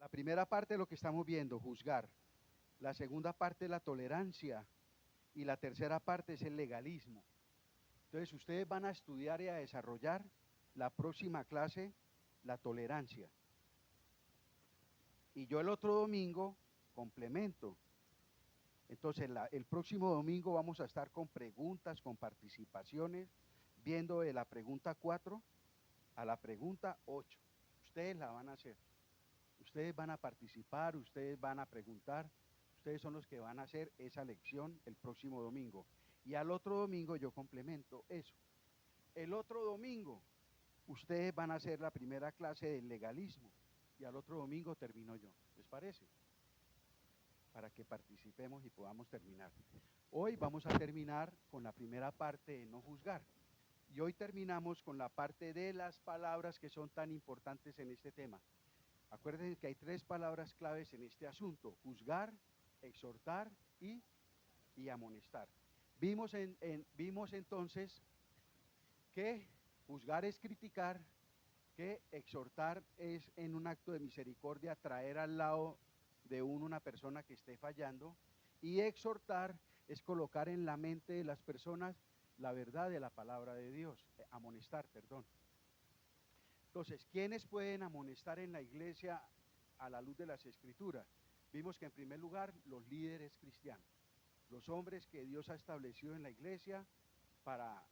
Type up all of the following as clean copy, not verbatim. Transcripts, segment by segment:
La primera parte es lo que estamos viendo, juzgar. La segunda parte es la tolerancia. Y la tercera parte es el legalismo. Entonces, ustedes van a estudiar y a desarrollar la próxima clase, la tolerancia. Y yo el otro domingo complemento. Entonces, el próximo domingo vamos a estar con preguntas, con participaciones, viendo de la pregunta 4 a la pregunta 8. Ustedes la van a hacer. Ustedes van a participar, ustedes van a preguntar. Ustedes son los que van a hacer esa lección el próximo domingo. Y al otro domingo yo complemento eso. El otro domingo ustedes van a hacer la primera clase del legalismo. Y al otro domingo termino yo. ¿Les parece? Para que participemos y podamos terminar. Hoy vamos a terminar con la primera parte de no juzgar. Y hoy terminamos con la parte de las palabras que son tan importantes en este tema. Acuérdense que hay 3 palabras claves en este asunto: juzgar, exhortar y amonestar. Vimos entonces que juzgar es criticar, que exhortar es en un acto de misericordia traer al lado de uno una persona que esté fallando, y exhortar es colocar en la mente de las personas la verdad de la palabra de Dios, amonestar, perdón. Entonces, ¿quiénes pueden amonestar en la iglesia a la luz de las Escrituras? Vimos que en primer lugar los líderes cristianos, los hombres que Dios ha establecido en la iglesia para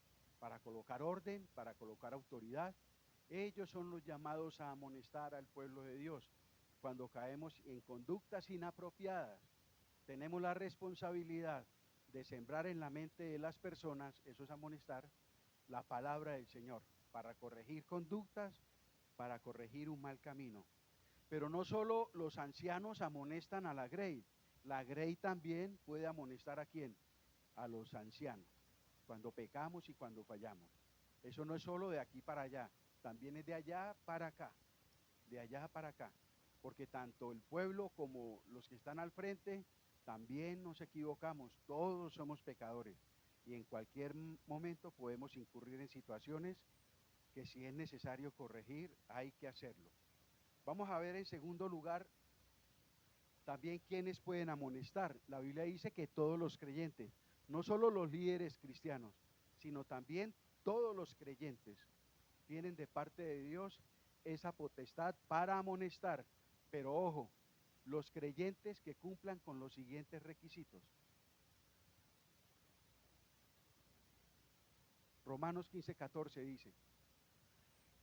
colocar orden, para colocar autoridad. Ellos son los llamados a amonestar al pueblo de Dios. Cuando caemos en conductas inapropiadas, tenemos la responsabilidad de sembrar en la mente de las personas, eso es amonestar, la palabra del Señor, para corregir conductas, para corregir un mal camino. Pero no solo los ancianos amonestan a la grey también puede amonestar ¿a quién? A los ancianos, cuando pecamos y cuando fallamos. Eso no es solo de aquí para allá, también es de allá para acá, de allá para acá, porque tanto el pueblo como los que están al frente, también nos equivocamos, todos somos pecadores, y en cualquier momento podemos incurrir en situaciones que si es necesario corregir, hay que hacerlo. Vamos a ver en segundo lugar también quiénes pueden amonestar. La Biblia dice que todos los creyentes, no solo los líderes cristianos, sino también todos los creyentes tienen de parte de Dios esa potestad para amonestar. Pero ojo, los creyentes que cumplan con los siguientes requisitos. Romanos 15:14 dice: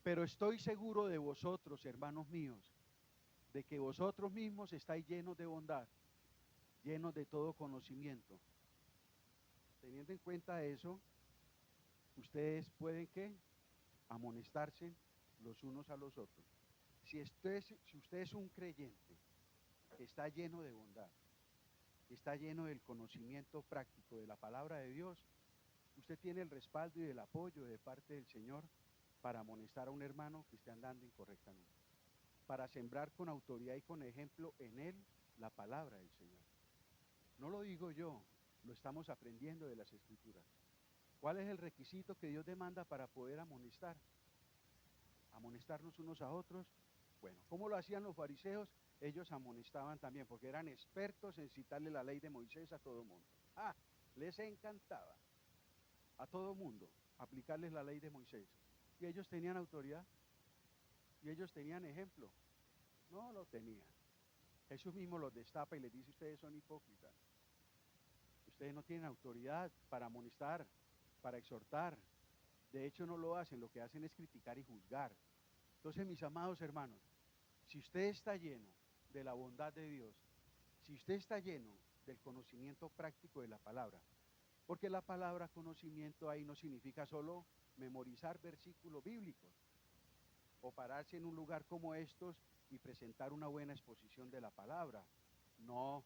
pero estoy seguro de vosotros, hermanos míos, de que vosotros mismos estáis llenos de bondad, llenos de todo conocimiento. Teniendo en cuenta eso, ustedes pueden ¿qué? Amonestarse los unos a los otros. Si usted es un creyente que está lleno de bondad, que está lleno del conocimiento práctico de la palabra de Dios, usted tiene el respaldo y el apoyo de parte del Señor para amonestar a un hermano que esté andando incorrectamente, para sembrar con autoridad y con ejemplo en él la palabra del Señor. No lo digo yo, lo estamos aprendiendo de las Escrituras. ¿Cuál es el requisito que Dios demanda para poder amonestar? Amonestarnos unos a otros. Bueno, ¿cómo lo hacían los fariseos? Ellos amonestaban también, porque eran expertos en citarle la ley de Moisés a todo mundo. Les encantaba a todo mundo aplicarles la ley de Moisés. Y ellos tenían autoridad, y ellos tenían ejemplo. No lo tenían. Jesús mismo los destapa y les dice: ustedes son hipócritas. Ustedes no tienen autoridad para amonestar, para exhortar. De hecho, no lo hacen, lo que hacen es criticar y juzgar. Entonces, mis amados hermanos, si usted está lleno de la bondad de Dios, si usted está lleno del conocimiento práctico de la palabra, porque la palabra conocimiento ahí no significa solo memorizar versículos bíblicos o pararse en un lugar como estos y presentar una buena exposición de la palabra. No,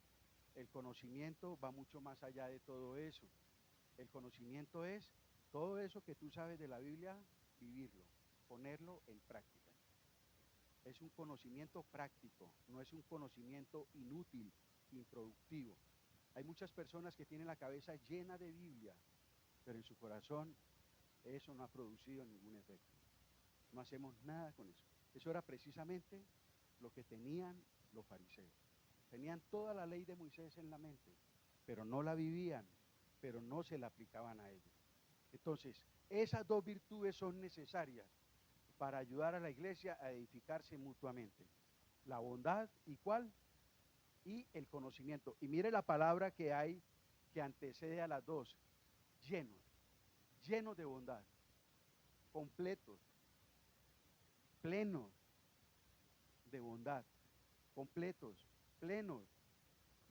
el conocimiento va mucho más allá de todo eso. El conocimiento es todo eso que tú sabes de la Biblia, vivirlo, ponerlo en práctica. Es un conocimiento práctico, no es un conocimiento inútil, improductivo. Hay muchas personas que tienen la cabeza llena de Biblia, pero en su corazón eso no ha producido ningún efecto. No hacemos nada con eso. Eso era precisamente lo que tenían los fariseos. Tenían toda la ley de Moisés en la mente, pero no la vivían, pero no se la aplicaban a ellos. Entonces, esas dos virtudes son necesarias para ayudar a la iglesia a edificarse mutuamente. La bondad y cuál? Y el conocimiento. Y mire la palabra que hay que antecede a las dos. Llenos, llenos de bondad, completos, plenos de bondad, completos, plenos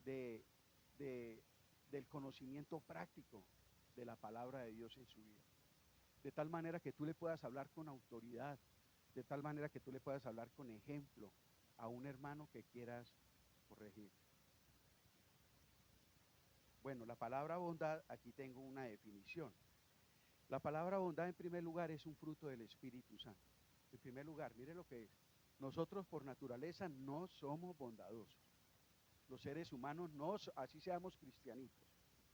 de, de, del conocimiento práctico de la palabra de Dios en su vida. De tal manera que tú le puedas hablar con autoridad, de tal manera que tú le puedas hablar con ejemplo a un hermano que quieras corregir. Bueno, la palabra bondad, aquí tengo una definición. La palabra bondad en primer lugar es un fruto del Espíritu Santo. En primer lugar, mire lo que es. Nosotros por naturaleza no somos bondadosos. Los seres humanos, no, así seamos cristianitos,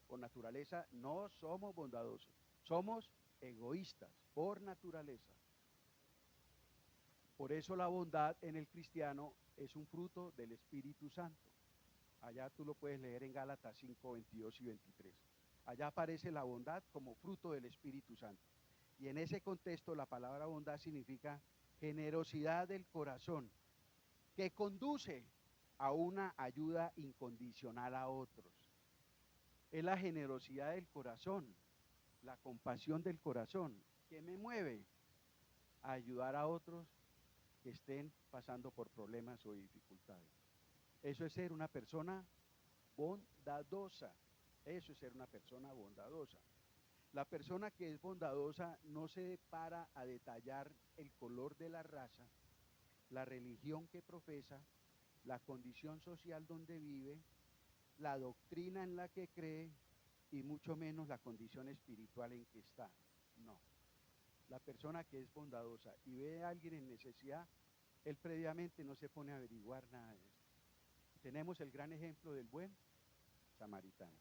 por naturaleza no somos bondadosos. Somos egoístas por naturaleza. Por eso la bondad en el cristiano es un fruto del Espíritu Santo. Allá tú lo puedes leer en Gálatas 5, 22 y 23. Allá aparece la bondad como fruto del Espíritu Santo. Y en ese contexto la palabra bondad significa generosidad del corazón, que conduce a una ayuda incondicional a otros. Es la generosidad del corazón, la compasión del corazón, que me mueve a ayudar a otros que estén pasando por problemas o dificultades. Eso es ser una persona bondadosa. Eso es ser una persona bondadosa. La persona que es bondadosa no se para a detallar el color de la raza, la religión que profesa, la condición social donde vive, la doctrina en la que cree y mucho menos la condición espiritual en que está. No. La persona que es bondadosa y ve a alguien en necesidad, él previamente no se pone a averiguar nada de eso. Tenemos el gran ejemplo del buen samaritano.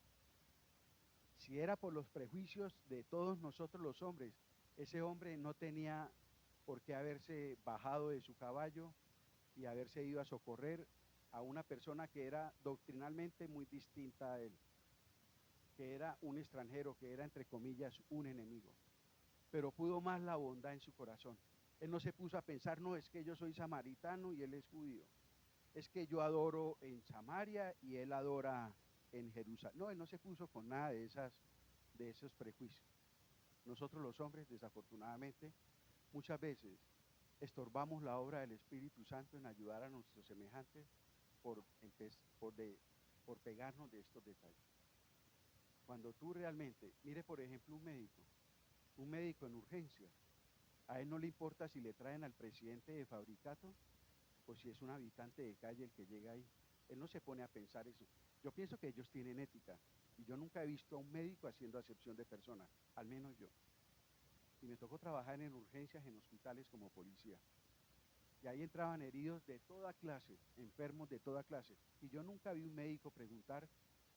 Si era por los prejuicios de todos nosotros los hombres, ese hombre no tenía por qué haberse bajado de su caballo y haberse ido a socorrer a una persona que era doctrinalmente muy distinta a él, que era un extranjero, que era entre comillas un enemigo. Pero pudo más la bondad en su corazón. Él no se puso a pensar, no, es que yo soy samaritano y él es judío. Es que yo adoro en Samaria y él adora en Jerusalén. No, él no se puso con nada de esos prejuicios. Nosotros los hombres, desafortunadamente, muchas veces estorbamos la obra del Espíritu Santo en ayudar a nuestros semejantes por, por, por pegarnos de estos detalles. Cuando tú realmente, mire por ejemplo un médico en urgencia, a él no le importa si le traen al presidente de Fabricato o si es un habitante de calle el que llega ahí. Él no se pone a pensar eso. Yo pienso que ellos tienen ética y yo nunca he visto a un médico haciendo acepción de personas, al menos yo. Y me tocó trabajar en urgencias en hospitales como policía. Y ahí entraban heridos de toda clase, enfermos de toda clase. Y yo nunca vi un médico preguntar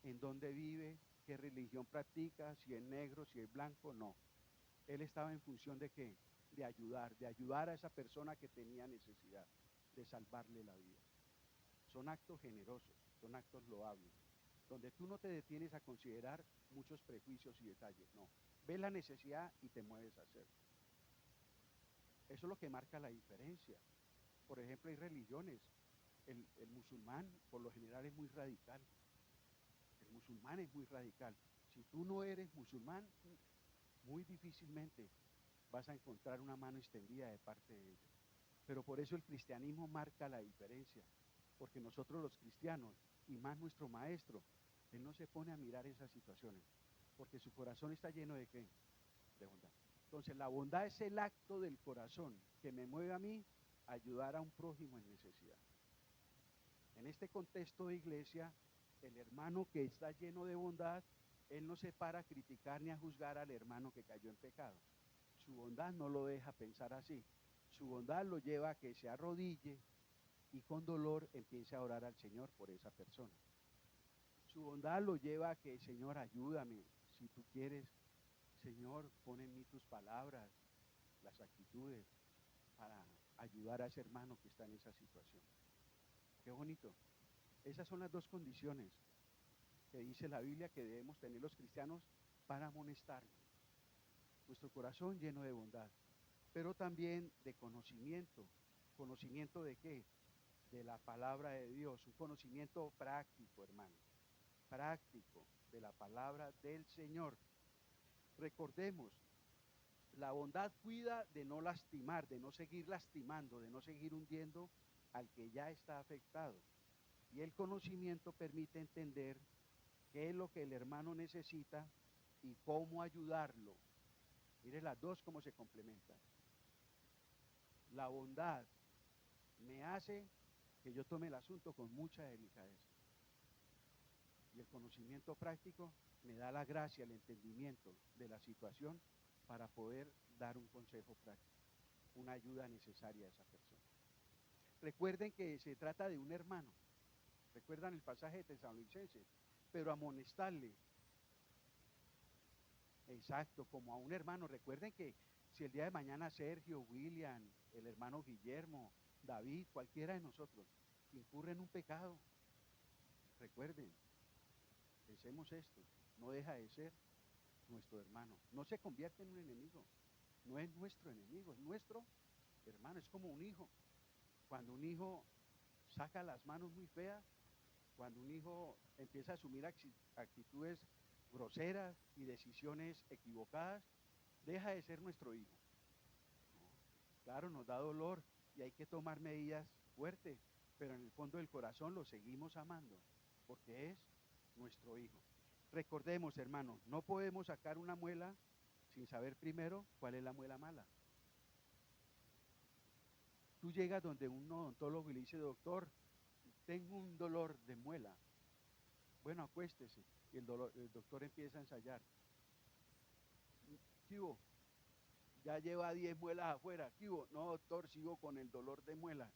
en dónde vive, qué religión practica, si es negro, si es blanco, no. Él estaba en función de qué? De ayudar a esa persona que tenía necesidad, de salvarle la vida. Son actos generosos, son actos loables, donde tú no te detienes a considerar muchos prejuicios y detalles, no. Ves la necesidad y te mueves a hacerlo. Eso es lo que marca la diferencia. Por ejemplo, hay religiones. El musulmán por lo general es muy radical. El musulmán es muy radical. Si tú no eres musulmán, muy difícilmente vas a encontrar una mano extendida de parte de ellos. Pero por eso el cristianismo marca la diferencia. Porque nosotros los cristianos, y más nuestro maestro, él no se pone a mirar esas situaciones. Porque su corazón está lleno de ¿qué? De bondad. Entonces la bondad es el acto del corazón que me mueve a mí a ayudar a un prójimo en necesidad. En este contexto de iglesia, el hermano que está lleno de bondad, él no se para a criticar ni a juzgar al hermano que cayó en pecado. Su bondad no lo deja pensar así. Su bondad lo lleva a que se arrodille y con dolor empiece a orar al Señor por esa persona. Su bondad lo lleva a que, Señor, ayúdame. Si tú quieres, Señor, pon en mí tus palabras, las actitudes para ayudar a ese hermano que está en esa situación. Qué bonito. Esas son las dos condiciones que dice la Biblia que debemos tener los cristianos para amonestarnos. Nuestro corazón lleno de bondad, pero también de conocimiento. ¿Conocimiento de qué? De la palabra de Dios, un conocimiento práctico, hermano, práctico de la palabra del Señor. Recordemos, la bondad cuida de no lastimar, de no seguir lastimando, de no seguir hundiendo al que ya está afectado. Y el conocimiento permite entender qué es lo que el hermano necesita y cómo ayudarlo. Mire las dos cómo se complementan. La bondad me hace que yo tome el asunto con mucha delicadeza. Y el conocimiento práctico me da la gracia, el entendimiento de la situación para poder dar un consejo práctico, una ayuda necesaria a esa persona. Recuerden que se trata de un hermano. Recuerdan el pasaje de Tesalonicenses, pero amonestarle, exacto, como a un hermano. Recuerden que si el día de mañana Sergio, William, el hermano Guillermo, David, cualquiera de nosotros, incurre en un pecado, recuerden, pensemos esto, no deja de ser nuestro hermano, no se convierte en un enemigo, no es nuestro enemigo, es nuestro hermano, es como un hijo. Cuando un hijo saca las manos muy feas, cuando un hijo empieza a asumir actitudes groseras y decisiones equivocadas, deja de ser nuestro hijo. No, claro, nos da dolor y hay que tomar medidas fuertes, pero en el fondo del corazón lo seguimos amando, porque es nuestro hijo. Recordemos, hermanos, no podemos sacar una muela sin saber primero cuál es la muela mala. Tú llegas donde un odontólogo y le dice, doctor, tengo un dolor de muela. Bueno, acuéstese. Y el doctor empieza a ensayar. ¿Qué hubo? Ya lleva 10 muelas afuera. ¿Qué hubo? No, doctor, sigo con el dolor de muela.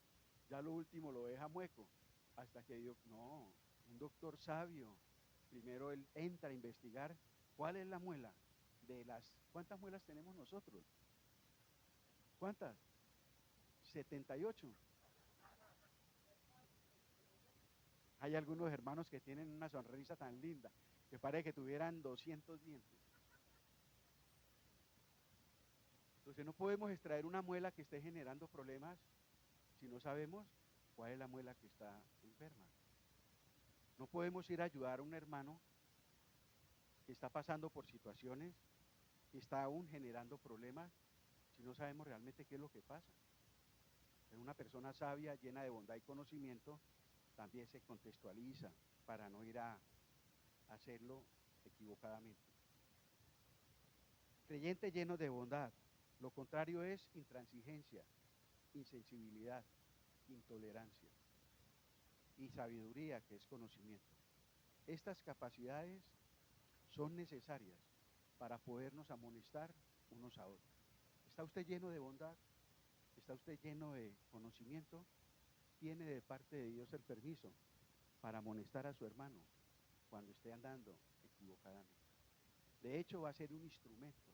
Ya lo último lo deja mueco. Hasta que digo, no, un doctor sabio. Primero él entra a investigar cuál es la muela de las. ¿Cuántas muelas tenemos nosotros? ¿Cuántas? 78. Hay algunos hermanos que tienen una sonrisa tan linda que parece que tuvieran 200 dientes. Entonces no podemos extraer una muela que esté generando problemas si no sabemos cuál es la muela que está enferma. No podemos ir a ayudar a un hermano que está pasando por situaciones, que está aún generando problemas, si no sabemos realmente qué es lo que pasa. Pero una persona sabia, llena de bondad y conocimiento, también se contextualiza para no ir a hacerlo equivocadamente. Creyente lleno de bondad. Lo contrario es intransigencia, insensibilidad, intolerancia y sabiduría, que es conocimiento. Estas capacidades son necesarias para podernos amonestar unos a otros. ¿Está usted lleno de bondad? ¿Está usted lleno de conocimiento? Tiene de parte de Dios el permiso para amonestar a su hermano cuando esté andando equivocadamente. De hecho, va a ser un instrumento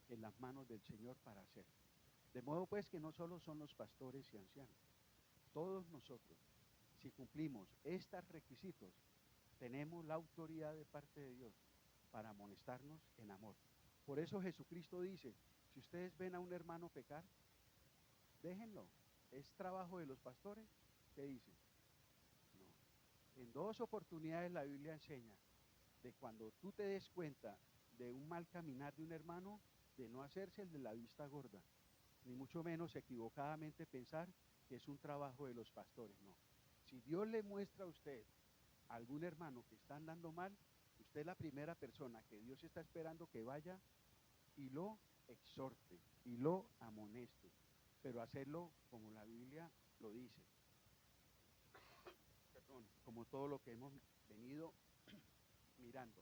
en las manos del Señor para hacerlo. De modo pues que no solo son los pastores y ancianos, todos nosotros, si cumplimos estos requisitos, tenemos la autoridad de parte de Dios para amonestarnos en amor. Por eso Jesucristo dice, si ustedes ven a un hermano pecar, déjenlo. ¿Es trabajo de los pastores? ¿Qué dice? No. En dos oportunidades la Biblia enseña de cuando tú te des cuenta de un mal caminar de un hermano, de no hacerse el de la vista gorda, ni mucho menos equivocadamente pensar que es un trabajo de los pastores, no. Si Dios le muestra a usted a algún hermano que está andando mal, usted es la primera persona que Dios está esperando que vaya y lo exhorte y lo amoneste, pero hacerlo como la Biblia lo dice, perdón, como todo lo que hemos venido mirando.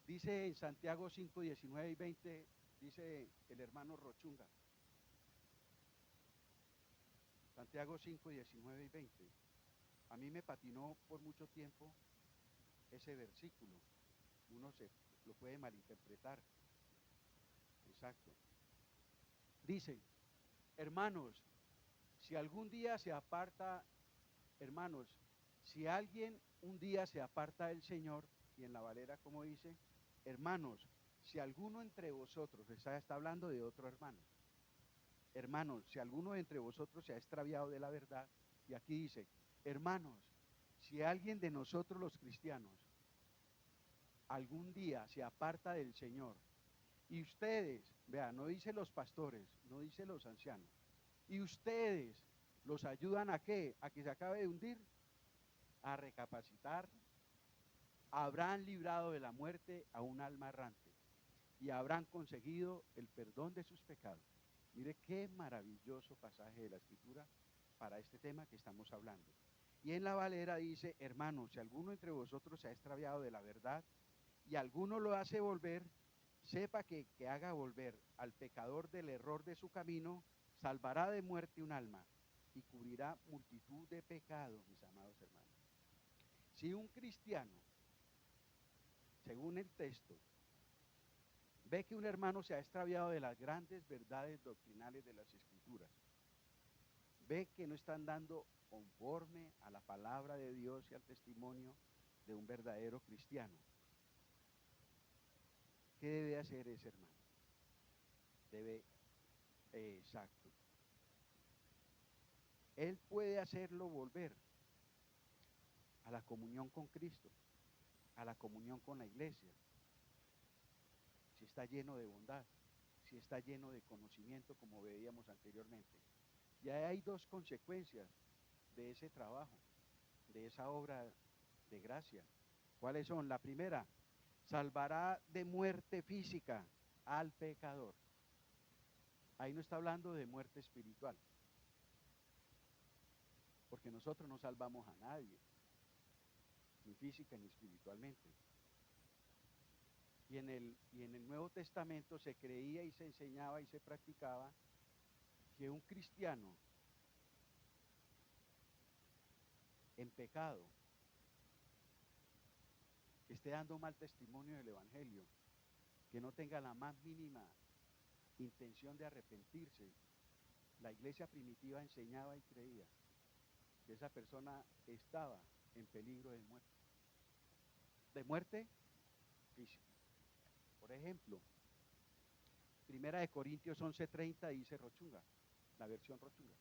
Dice en Santiago 5, 19 y 20, dice el hermano Rochunga, Santiago 5, 19 y 20. A mí me patinó por mucho tiempo ese versículo. Uno se lo puede malinterpretar. Exacto. Dice, hermanos, si algún día se aparta Hermanos, si alguien un día se aparta del Señor, y en la Valera como dice, hermanos, si alguno entre vosotros, está hablando de otro hermano, hermanos, si alguno entre vosotros se ha extraviado de la verdad, y aquí dice, hermanos, si alguien de nosotros los cristianos algún día se aparta del Señor, y ustedes, vean, no dice los pastores, no dice los ancianos, y ustedes los ayudan a qué, a que se acabe de hundir, a recapacitar, habrán librado de la muerte a un alma errante y habrán conseguido el perdón de sus pecados. Mire qué maravilloso pasaje de la Escritura para este tema que estamos hablando. Y en la Valera dice, hermanos, si alguno entre vosotros se ha extraviado de la verdad y alguno lo hace volver, sepa que haga volver al pecador del error de su camino, salvará de muerte un alma y cubrirá multitud de pecados, mis amados hermanos. Si un cristiano, según el texto, ve que un hermano se ha extraviado de las grandes verdades doctrinales de las Escrituras, ve que no están dando conforme a la palabra de Dios y al testimonio de un verdadero cristiano, ¿qué debe hacer ese hermano? Debe, exacto, él puede hacerlo volver a la comunión con Cristo, a la comunión con la iglesia, si está lleno de bondad, si está lleno de conocimiento, como veíamos anteriormente. Y hay dos consecuencias de ese trabajo, de esa obra de gracia. ¿Cuáles son? La primera, salvará de muerte física al pecador. Ahí no está hablando de muerte espiritual, porque nosotros no salvamos a nadie, ni física ni espiritualmente. Y en el Nuevo Testamento se creía y se enseñaba y se practicaba que un cristiano en pecado, que esté dando mal testimonio del Evangelio, que no tenga la más mínima intención de arrepentirse, la iglesia primitiva enseñaba y creía que esa persona estaba en peligro de muerte física. Por ejemplo, Primera de Corintios 11:30 dice Rochunga, la versión Rochunga.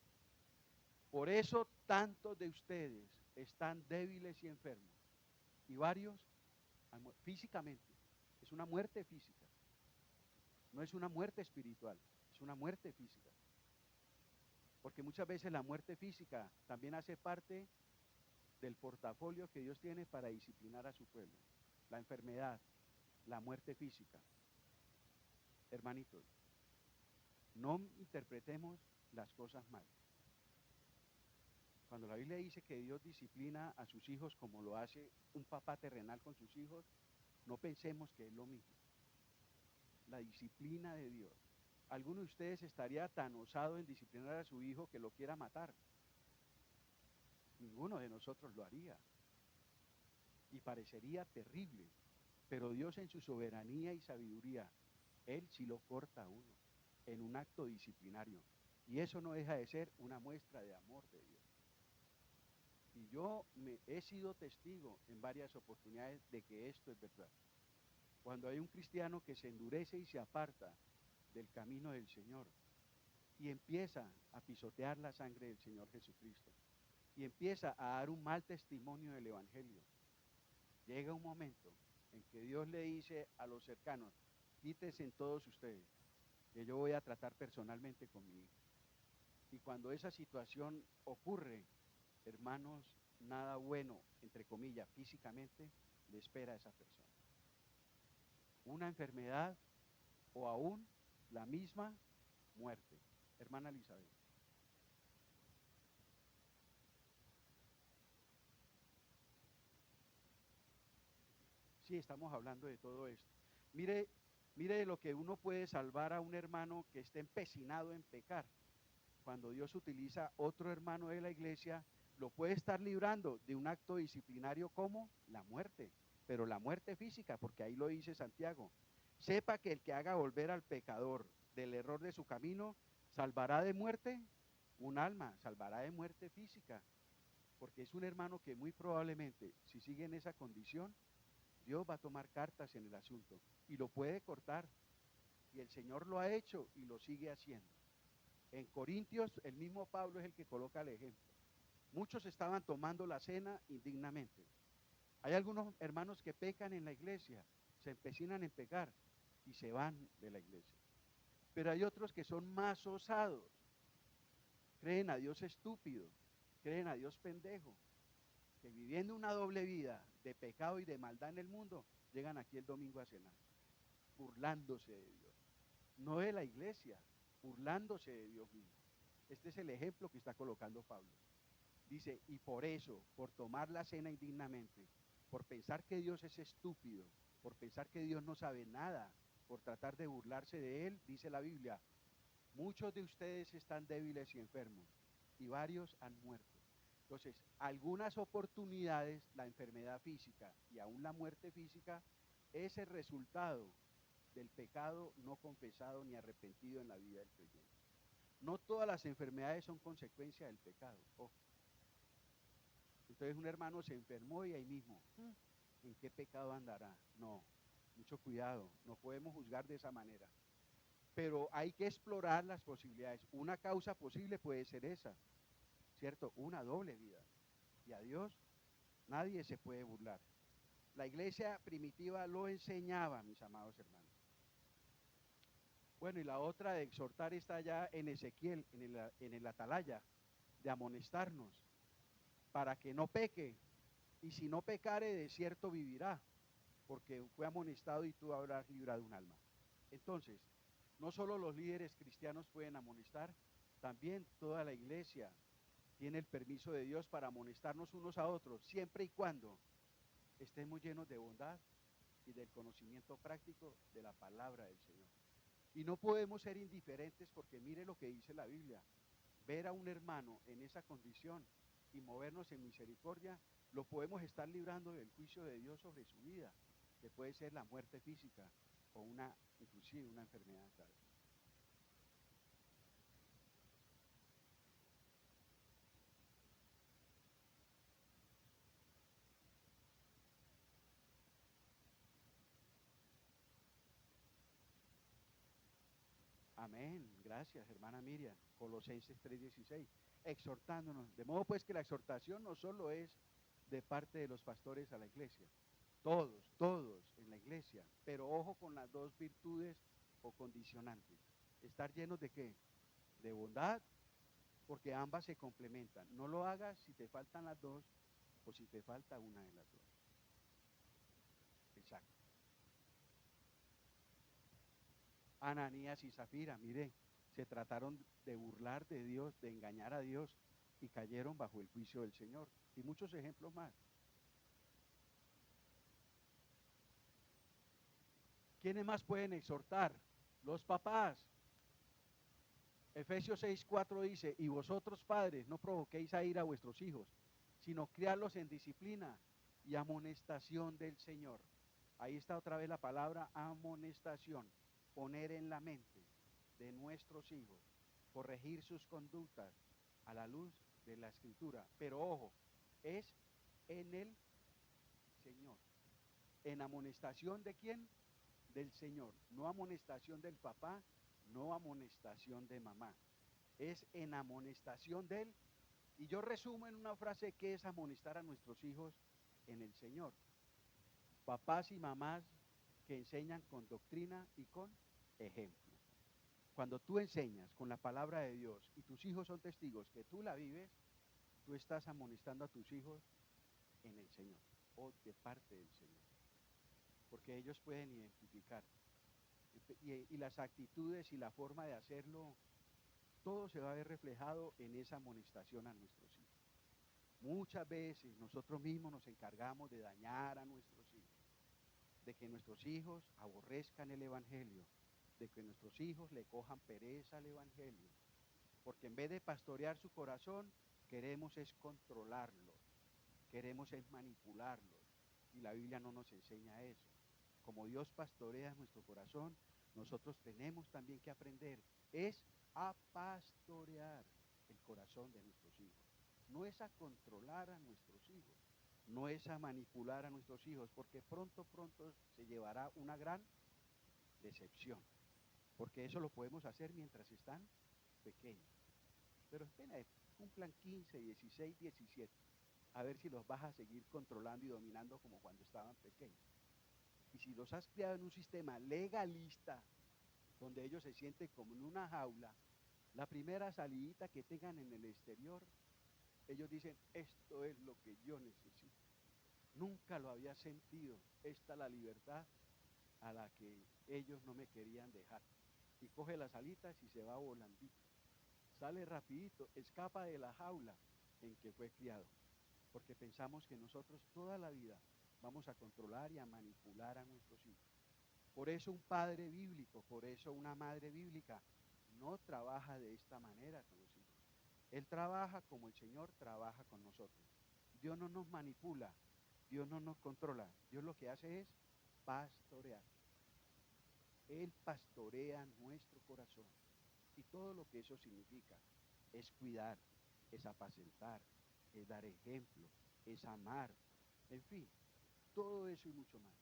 Por eso tantos de ustedes están débiles y enfermos, y varios físicamente. Es una muerte física, no es una muerte espiritual, es una muerte física. Porque muchas veces la muerte física también hace parte del portafolio que Dios tiene para disciplinar a su pueblo. La enfermedad, la muerte física. Hermanitos, no interpretemos las cosas mal. Cuando la Biblia dice que Dios disciplina a sus hijos como lo hace un papá terrenal con sus hijos, no pensemos que es lo mismo. La disciplina de Dios. Alguno de ustedes estaría tan osado en disciplinar a su hijo que lo quiera matar. Ninguno de nosotros lo haría. Y parecería terrible. Pero Dios en su soberanía y sabiduría, Él sí lo corta a uno en un acto disciplinario. Y eso no deja de ser una muestra de amor de Dios. Y yo he sido testigo en varias oportunidades de que esto es verdad. Cuando hay un cristiano que se endurece y se aparta del camino del Señor y empieza a pisotear la sangre del Señor Jesucristo y empieza a dar un mal testimonio del Evangelio, llega un momento en que Dios le dice a los cercanos, quítense en todos ustedes, que yo voy a tratar personalmente con mi hijo. Y cuando esa situación ocurre, hermanos, nada bueno, entre comillas, físicamente, le espera a esa persona. Una enfermedad o aún la misma muerte. Hermana Elizabeth. Sí, estamos hablando de todo esto. Mire, mire lo que uno puede salvar a un hermano que esté empecinado en pecar. Cuando Dios utiliza otro hermano de la iglesia, lo puede estar librando de un acto disciplinario como la muerte, pero la muerte física, porque ahí lo dice Santiago. Sepa que el que haga volver al pecador del error de su camino, salvará de muerte un alma, salvará de muerte física. porque es un hermano que muy probablemente, si sigue en esa condición, Dios va a tomar cartas en el asunto y lo puede cortar. Y el Señor lo ha hecho y lo sigue haciendo. En Corintios, el mismo Pablo es el que coloca el ejemplo. Muchos estaban tomando la cena indignamente. Hay algunos hermanos que pecan en la iglesia, se empecinan en pecar y se van de la iglesia. Pero hay otros que son más osados, creen a Dios estúpido, creen a Dios pendejo, que viviendo una doble vida de pecado y de maldad en el mundo, llegan aquí el domingo a cenar, burlándose de Dios. No de la iglesia, burlándose de Dios mismo. Este es el ejemplo que está colocando Pablo. Dice, y por eso, por tomar la cena indignamente, por pensar que Dios es estúpido, por pensar que Dios no sabe nada, por tratar de burlarse de él, dice la Biblia, muchos de ustedes están débiles y enfermos, y varios han muerto. Entonces, algunas oportunidades, la enfermedad física y aún la muerte física, es el resultado del pecado no confesado ni arrepentido en la vida del creyente. No todas las enfermedades son consecuencia del pecado. Ojo. Entonces un hermano se enfermó y ahí mismo, ¿en qué pecado andará? No, mucho cuidado, no podemos juzgar de esa manera. Pero hay que explorar las posibilidades. Una causa posible puede ser esa, ¿cierto? Una doble vida. Y a Dios nadie se puede burlar. La iglesia primitiva lo enseñaba, mis amados hermanos. Bueno, y la otra de exhortar está allá en Ezequiel, en el atalaya, de amonestarnos, para que no peque, y si no pecare, de cierto vivirá, porque fue amonestado y tú habrás librado un alma. Entonces, no solo los líderes cristianos pueden amonestar, también toda la iglesia tiene el permiso de Dios para amonestarnos unos a otros, siempre y cuando estemos llenos de bondad y del conocimiento práctico de la palabra del Señor. Y no podemos ser indiferentes porque mire lo que dice la Biblia. Ver a un hermano en esa condición y movernos en misericordia, lo podemos estar librando del juicio de Dios sobre su vida, que puede ser la muerte física o inclusive una enfermedad grave. Amén. Gracias, hermana Miriam. Colosenses 3:16. Exhortándonos. De modo pues que la exhortación no solo es de parte de los pastores a la iglesia. Todos en la iglesia. Pero ojo con las dos virtudes o condicionantes. Estar llenos de qué? De bondad, porque ambas se complementan. No lo hagas si te faltan las dos o si te falta una de las dos. Exacto. Ananías y Zafira, mire, se trataron de burlar de Dios, de engañar a Dios y cayeron bajo el juicio del Señor. Y muchos ejemplos más. ¿Quiénes más pueden exhortar? Los papás. Efesios 6:4 dice, y vosotros padres no provoquéis a ir a vuestros hijos, sino criarlos en disciplina y amonestación del Señor. Ahí está otra vez la palabra amonestación, poner en la mente de nuestros hijos, corregir sus conductas a la luz de la escritura. Pero ojo, es en el Señor. ¿En amonestación de quién? Del Señor. No amonestación del papá, no amonestación de mamá. Es en amonestación de Él. Y yo resumo en una frase que es amonestar a nuestros hijos en el Señor. Papás y mamás que enseñan con doctrina y con ejemplo. Cuando tú enseñas con la palabra de Dios y tus hijos son testigos que tú la vives, tú estás amonestando a tus hijos en el Señor o de parte del Señor. Porque ellos pueden identificar. Y las actitudes y la forma de hacerlo, todo se va a ver reflejado en esa amonestación a nuestros hijos. Muchas veces nosotros mismos nos encargamos de dañar a nuestros hijos, de que nuestros hijos aborrezcan el Evangelio, de que nuestros hijos le cojan pereza al Evangelio, porque en vez de pastorear su corazón, queremos es controlarlo, queremos es manipularlo, y la Biblia no nos enseña eso. Como Dios pastorea nuestro corazón, nosotros tenemos también que aprender, es a pastorear el corazón de nuestros hijos. no es a controlar a nuestros hijos, no es a manipular a nuestros hijos, porque pronto se llevará una gran decepción, porque eso lo podemos hacer mientras están pequeños. Pero espera, cumplan 15, 16, 17, a ver si los vas a seguir controlando y dominando como cuando estaban pequeños. Y si los has criado en un sistema legalista, donde ellos se sienten como en una jaula, la primera salidita que tengan en el exterior, ellos dicen, esto es lo que yo necesito. Nunca lo había sentido, esta es la libertad a la que ellos no me querían dejar. Y coge las alitas y se va volandito. Sale rapidito, escapa de la jaula en que fue criado. Porque pensamos que nosotros toda la vida vamos a controlar y a manipular a nuestros hijos. Por eso un padre bíblico, por eso una madre bíblica no trabaja de esta manera con los hijos. Él trabaja como el Señor trabaja con nosotros. Dios no nos manipula, Dios no nos controla. Dios lo que hace es pastorear. Él pastorea nuestro corazón. Y todo lo que eso significa es cuidar, es apacentar, es dar ejemplo, es amar, en fin, todo eso y mucho más.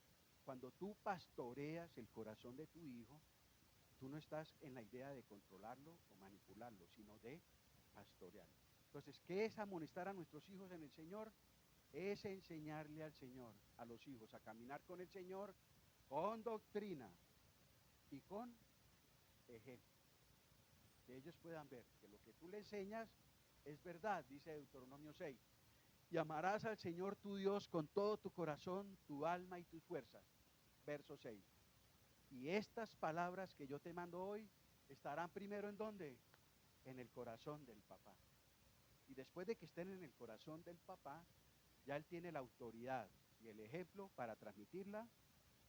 Cuando tú pastoreas el corazón de tu hijo, tú no estás en la idea de controlarlo o manipularlo, sino de pastorearlo. Entonces, ¿qué es amonestar a nuestros hijos en el Señor? Es enseñarle al Señor, a los hijos, a caminar con el Señor con doctrina y con ejemplo. Que ellos puedan ver que lo que tú le enseñas es verdad, dice Deuteronomio 6. Y amarás al Señor tu Dios con todo tu corazón, tu alma y tus fuerzas. Verso 6. Y estas palabras que yo te mando hoy estarán primero en ¿dónde? En el corazón del papá. Y después de que estén en el corazón del papá, ya él tiene la autoridad y el ejemplo para transmitirla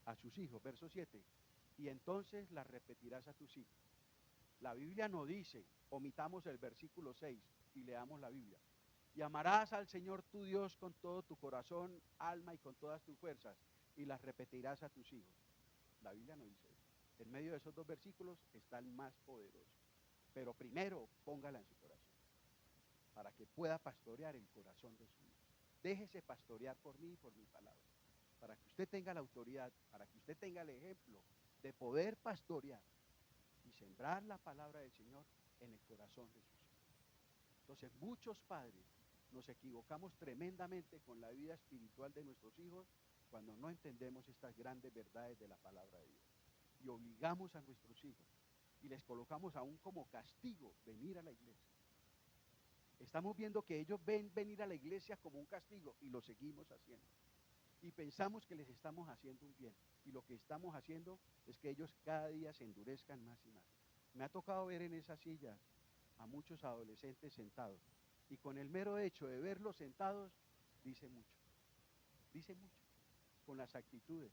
a sus hijos. Verso 7. Y entonces la repetirás a tus hijos. La Biblia no dice, omitamos el versículo 6 y leamos la Biblia. Y amarás al Señor tu Dios con todo tu corazón, alma y con todas tus fuerzas, y las repetirás a tus hijos. La Biblia no dice eso. En medio de esos dos versículos está el más poderoso. Pero primero póngala en su corazón, para que pueda pastorear el corazón de su hijo. Déjese pastorear por mí y por mi palabra, para que usted tenga la autoridad, para que usted tenga el ejemplo de poder pastorear y sembrar la palabra del Señor en el corazón de sus hijos. Entonces, muchos padres nos equivocamos tremendamente con la vida espiritual de nuestros hijos cuando no entendemos estas grandes verdades de la palabra de Dios. Y obligamos a nuestros hijos y les colocamos aún como castigo venir a la iglesia. Estamos viendo que ellos ven venir a la iglesia como un castigo y lo seguimos haciendo. Y pensamos que les estamos haciendo un bien. Y lo que estamos haciendo es que ellos cada día se endurezcan más y más. Me ha tocado ver en esa silla a muchos adolescentes sentados. Y con el mero hecho de verlos sentados, dice mucho. Dice mucho. Con las actitudes,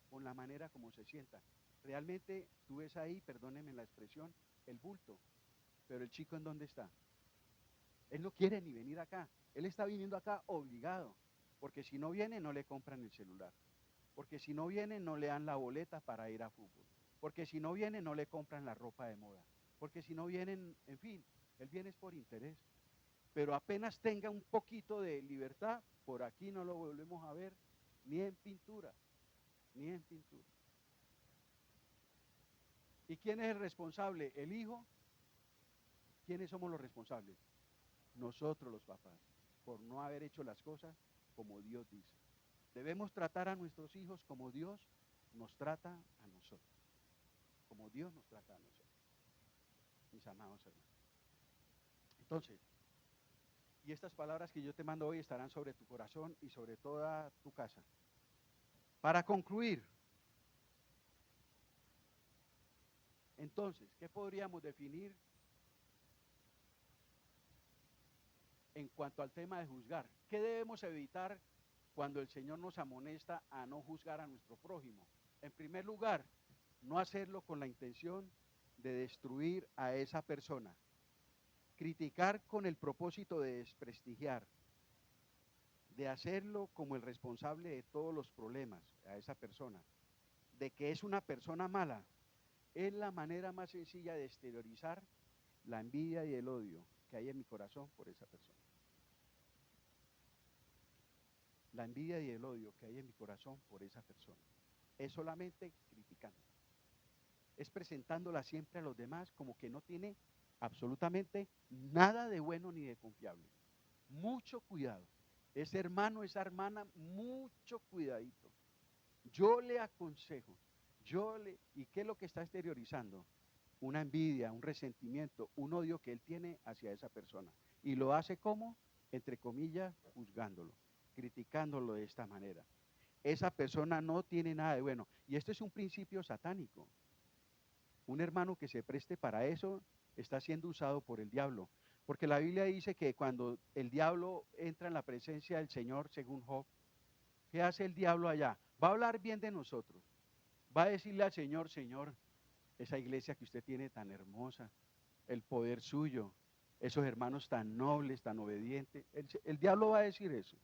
con la manera como se sientan. Realmente tú ves ahí, perdónenme la expresión, el bulto. Pero el chico, ¿en dónde está? Él no quiere ni venir acá. Él está viniendo acá obligado. Porque si no viene, no le compran el celular. Porque si no viene, no le dan la boleta para ir a fútbol. Porque si no viene, no le compran la ropa de moda. Porque si no vienen, en fin, él viene es por interés. Pero apenas tenga un poquito de libertad, por aquí no lo volvemos a ver ni en pintura, ni en pintura. ¿Y quién es el responsable? ¿El hijo? ¿Quiénes somos los responsables? Nosotros los papás, por no haber hecho las cosas como Dios dice. Debemos tratar a nuestros hijos como Dios nos trata a nosotros. Como Dios nos trata a nosotros, mis amados hermanos. Entonces, y estas palabras que yo te mando hoy estarán sobre tu corazón y sobre toda tu casa. Para concluir, entonces, ¿qué podríamos definir en cuanto al tema de juzgar? ¿Qué debemos evitar cuando el Señor nos amonesta a no juzgar a nuestro prójimo? En primer lugar, no hacerlo con la intención de destruir a esa persona. Criticar con el propósito de desprestigiar, de hacerlo como el responsable de todos los problemas a esa persona, de que es una persona mala, es la manera más sencilla de exteriorizar la envidia y el odio que hay en mi corazón por esa persona. la envidia y el odio que hay en mi corazón por esa persona. Es solamente criticando. Es presentándola siempre a los demás como que no tiene absolutamente nada de bueno ni de confiable. Mucho cuidado. Ese hermano, esa hermana, mucho cuidadito. Yo le aconsejo, ¿y qué es lo que está exteriorizando? Una envidia, un resentimiento, un odio que él tiene hacia esa persona. Y lo hace como, entre comillas, juzgándolo, criticándolo de esta manera. Esa persona no tiene nada de bueno. Y esto es un principio satánico. Un hermano que se preste para eso está siendo usado por el diablo. Porque la Biblia dice que cuando el diablo entra en la presencia del Señor, según Job, ¿qué hace el diablo allá? Va a hablar bien de nosotros. Va a decirle al Señor, Señor, esa iglesia que usted tiene tan hermosa, el poder suyo, esos hermanos tan nobles, tan obedientes. El diablo va a decir eso.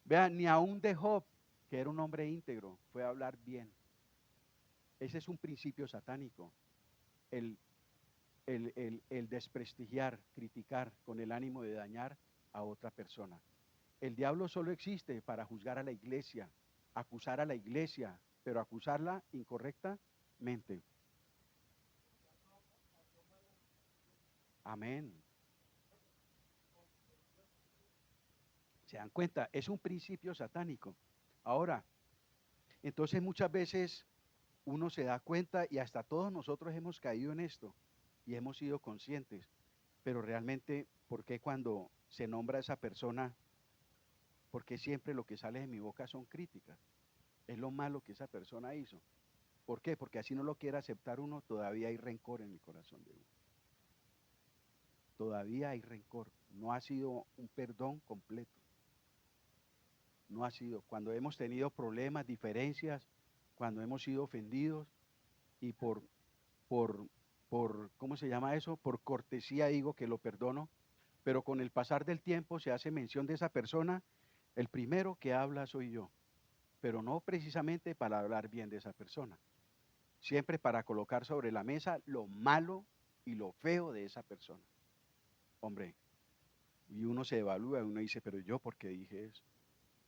Vean, ni aún de Job, que era un hombre íntegro, fue a hablar bien. Ese es un principio satánico. El desprestigiar, criticar con el ánimo de dañar a otra persona. El diablo solo existe para juzgar a la iglesia, acusar a la iglesia, pero acusarla incorrectamente. Amén. ¿Se dan cuenta? Es un principio satánico. Ahora, entonces muchas veces uno se da cuenta y hasta todos nosotros hemos caído en esto y hemos sido conscientes, pero realmente, ¿por qué cuando se nombra a esa persona, por qué siempre lo que sale de mi boca son críticas? Es lo malo que esa persona hizo. ¿Por qué? Porque así no lo quiere aceptar uno, todavía hay rencor en el corazón de uno. Todavía hay rencor. No ha sido un perdón completo. No ha sido. Cuando hemos tenido problemas, diferencias, cuando hemos sido ofendidos y por, ¿cómo se llama eso? Por cortesía digo que lo perdono, pero con el pasar del tiempo se hace mención de esa persona, el primero que habla soy yo, pero no precisamente para hablar bien de esa persona, siempre para colocar sobre la mesa lo malo y lo feo de esa persona. Hombre, y uno se evalúa, uno dice, pero yo, ¿por qué dije eso?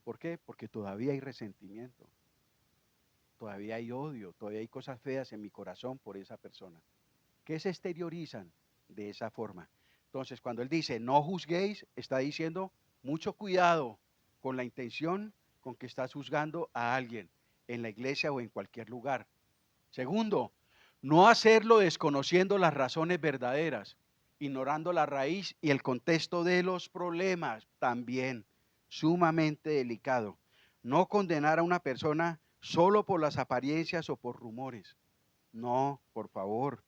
¿Por qué? Porque todavía hay resentimiento, todavía hay odio, todavía hay cosas feas en mi corazón por esa persona, que se exteriorizan de esa forma. Entonces, cuando él dice, no juzguéis, está diciendo, mucho cuidado con la intención con que estás juzgando a alguien en la iglesia o en cualquier lugar. Segundo, no hacerlo desconociendo las razones verdaderas, ignorando la raíz y el contexto de los problemas, también sumamente delicado. No condenar a una persona solo por las apariencias o por rumores. No, por favor,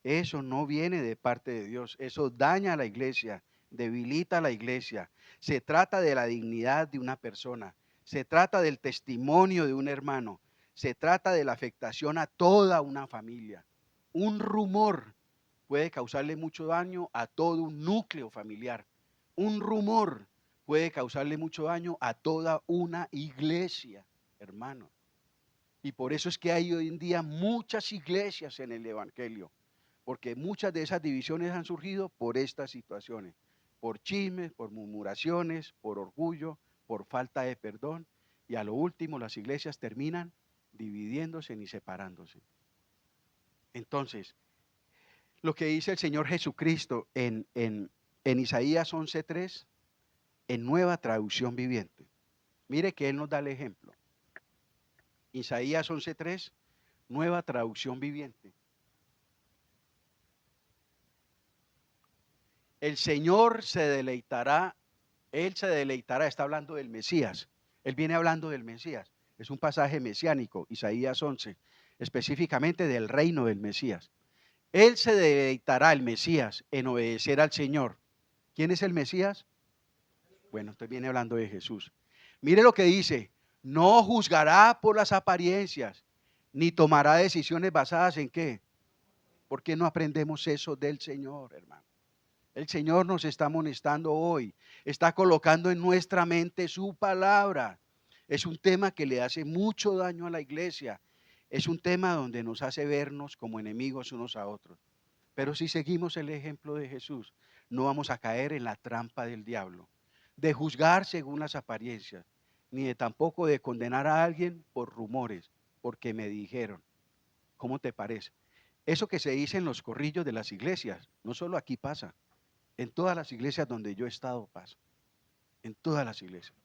eso no viene de parte de Dios, eso daña a la iglesia, debilita a la iglesia. Se trata de la dignidad de una persona, se trata del testimonio de un hermano, se trata de la afectación a toda una familia. Un rumor puede causarle mucho daño a todo un núcleo familiar. Un rumor puede causarle mucho daño a toda una iglesia, hermano. Y por eso es que hay hoy en día muchas iglesias en el Evangelio, porque muchas de esas divisiones han surgido por estas situaciones, por chismes, por murmuraciones, por orgullo, por falta de perdón, y a lo último las iglesias terminan dividiéndose y separándose. Entonces, lo que dice el Señor Jesucristo en Isaías 11:3, en Nueva Traducción Viviente. Mire que Él nos da el ejemplo. Isaías 11:3, Nueva Traducción Viviente. El Señor se deleitará, Él se deleitará, está hablando del Mesías. Él viene hablando del Mesías. Es un pasaje mesiánico, Isaías 11, específicamente del reino del Mesías. Él se deleitará, el Mesías, en obedecer al Señor. ¿Quién es el Mesías? Bueno, usted viene hablando de Jesús. Mire lo que dice, no juzgará por las apariencias, ni tomará decisiones basadas en qué. ¿Por qué no aprendemos eso del Señor, hermano? El Señor nos está amonestando hoy, está colocando en nuestra mente su palabra. Es un tema que le hace mucho daño a la iglesia. Es un tema donde nos hace vernos como enemigos unos a otros. Pero si seguimos el ejemplo de Jesús, no vamos a caer en la trampa del diablo, de juzgar según las apariencias. ni de tampoco de condenar a alguien por rumores, porque me dijeron. ¿Cómo te parece? Eso que se dice en los corrillos de las iglesias, no solo aquí pasa, en todas las iglesias donde yo he estado pasa, en todas las iglesias.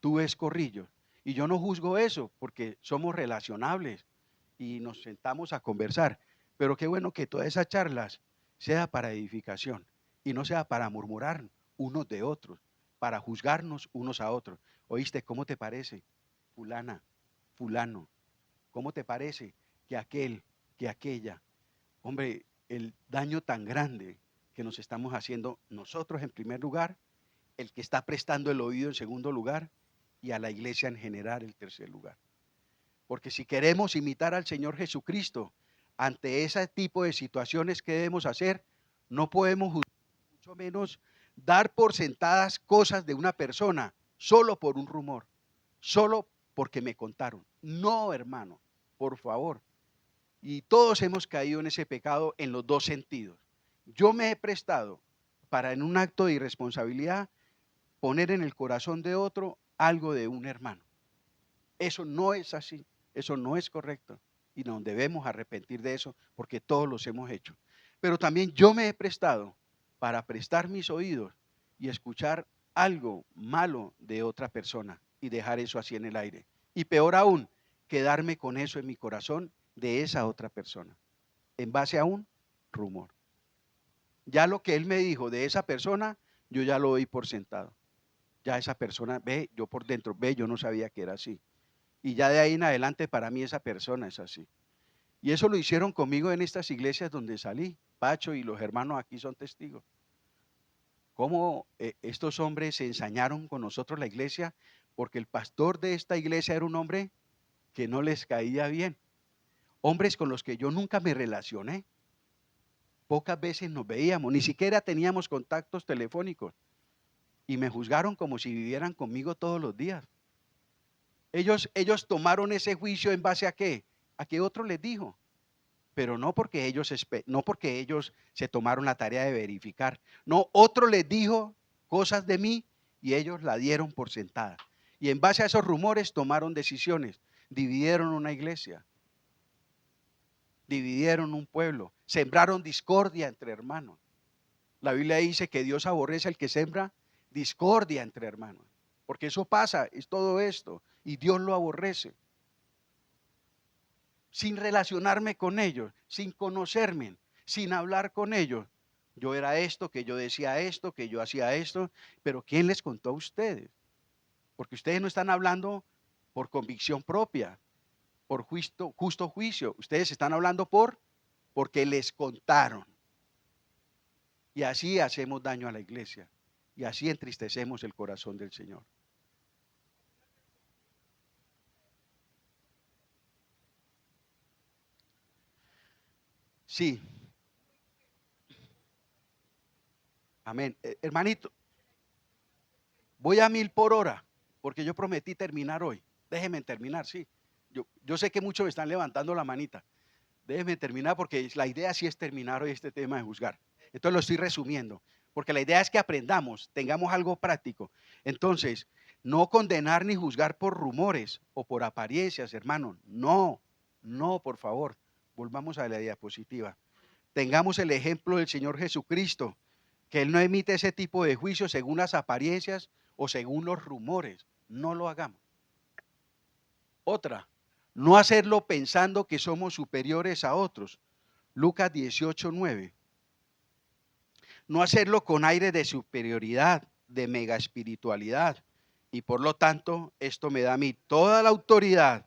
Tú ves corrillos y yo no juzgo eso porque somos relacionables y nos sentamos a conversar, pero qué bueno que todas esas charlas sea para edificación y no sea para murmurar unos de otros, para juzgarnos unos a otros. ¿Oíste? ¿Cómo te parece? Fulana, fulano, ¿cómo te parece que aquel, que aquella? Hombre, el daño tan grande que nos estamos haciendo nosotros en primer lugar, el que está prestando el oído en segundo lugar y a la iglesia en general en tercer lugar. Porque si queremos imitar al Señor Jesucristo ante ese tipo de situaciones que debemos hacer, no podemos mucho menos dar por sentadas cosas de una persona solo por un rumor, solo porque me contaron. No, hermano, por favor. Y todos hemos caído en ese pecado en los dos sentidos. Yo me he prestado para en un acto de irresponsabilidad poner en el corazón de otro algo de un hermano. Eso no es así, eso no es correcto y nos debemos arrepentir de eso porque todos los hemos hecho. Pero también yo me he prestado para prestar mis oídos y escuchar algo malo de otra persona y dejar eso así en el aire. Y peor aún, quedarme con eso en mi corazón de esa otra persona, en base a un rumor. Ya lo que él me dijo de esa persona, yo ya lo doy por sentado. Ya esa persona, ve, yo por dentro, ve, yo no sabía que era así. Y ya de ahí en adelante para mí esa persona es así. Y eso lo hicieron conmigo en estas iglesias donde salí. Pacho y los hermanos aquí son testigos. Cómo estos hombres se ensañaron con nosotros la iglesia, porque el pastor de esta iglesia era un hombre que no les caía bien. Hombres con los que yo nunca me relacioné. Pocas veces nos veíamos, ni siquiera teníamos contactos telefónicos. Y me juzgaron como si vivieran conmigo todos los días. Ellos tomaron ese juicio en base a qué? A que otro les dijo. Pero no porque ellos se tomaron la tarea de verificar. No, otro les dijo cosas de mí y ellos la dieron por sentada. Y en base a esos rumores tomaron decisiones. Dividieron una iglesia, dividieron un pueblo, sembraron discordia entre hermanos. La Biblia dice que Dios aborrece al que sembra discordia entre hermanos. Porque eso pasa, es todo esto, y Dios lo aborrece. Sin relacionarme con ellos, sin conocerme, sin hablar con ellos. Yo era esto, que yo decía esto, que yo hacía esto, pero ¿quién les contó a ustedes? Porque ustedes no están hablando por convicción propia, por justo juicio. Ustedes están hablando porque les contaron. Y así hacemos daño a la iglesia. Y así entristecemos el corazón del Señor. Sí, amén. Hermanito, voy a 1000 por hora, porque yo prometí terminar hoy. Déjenme terminar, sí. Yo sé que muchos me están levantando la manita. Déjenme terminar porque la idea sí es terminar hoy este tema de juzgar. Entonces lo estoy resumiendo, porque la idea es que aprendamos, tengamos algo práctico. Entonces, no condenar ni juzgar por rumores o por apariencias, hermano. No, no, por favor. Volvamos a la diapositiva. Tengamos el ejemplo del Señor Jesucristo, que Él no emite ese tipo de juicios según las apariencias o según los rumores. No lo hagamos. Otra, no hacerlo pensando que somos superiores a otros. Lucas 18:9. No hacerlo con aire de superioridad, de mega espiritualidad. Y por lo tanto, esto me da a mí toda la autoridad